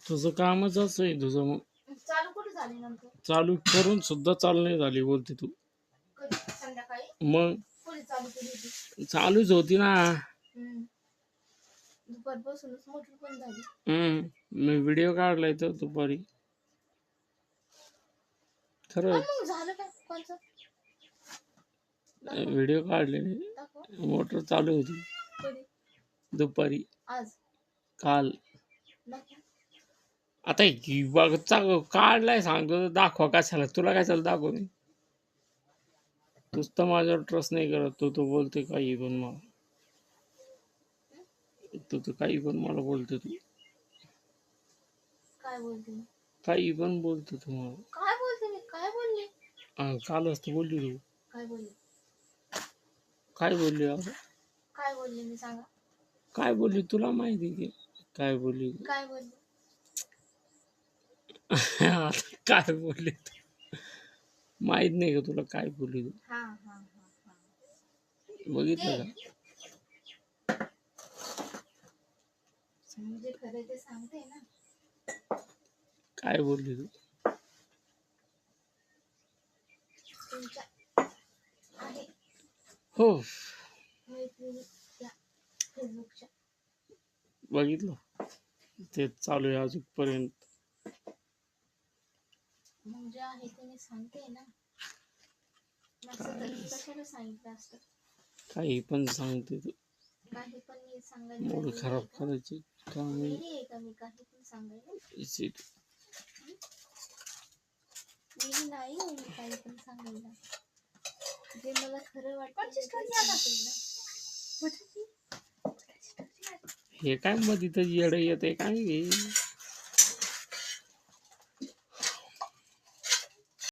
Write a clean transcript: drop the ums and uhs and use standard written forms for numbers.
तुझं कामच असं आहे तुझं मग. चालू कुठे झाली नंतर? चालू करून सुद्धा चालू नाही झाली बोलते तू. कधी संध्याकाळी मग कोणी चालू केली होती? चालूच होती ना. दुपारपासूनच मोटर पण झाली. मी व्हिडिओ काढलाय तर दुपारी. खरं मग झालं काय कोणचं? व्हिडिओ काढलेले. दाखव. मोटर चालू होती कधी? दुपारी. आज? काल. दाखव. आता बघ काढलाय सांगतो तर दाखवा कशाला, तुला कशाला दाखव मी. तूच तर माझ्यावर ट्रस्ट नाही करत. तू बोलते काही पण मला. तू तर काही पण मला बोलते तू. काय बोलते मी? काही पण बोलतो तू मला. काय बोलते मी? काय बोलले? कालच तर बोलली तू. काय बोलले? काय बोलली आता? काय बोलले मी सांगा? काय बोलली तुला माहिती की काय बोलली. काय बोलले? आता काय बोलली तू माहित नाही का तुला काय बोलली तू? हा हा हा हा. बघितलं का? म्हणजे खरं ते सांगते ना. काय बोलली तू? तुमच्या आहे हो मैत्रिणी त्या फेसबुकच्या. बघितलं तेच चालू आहे अजूनपर्यंत. म्हणजे आहे ते मी सांगते ना. कशाला सांगितलं असतं? काही पण सांगते तू. काही पण मी सांगायला मूड खराब करायची काम आहे का? मी काही पण सांगायला मी नाही काही पण सांगायला. जे मला खरं वाटतं हे काय मध्ये तर येडं येते काय.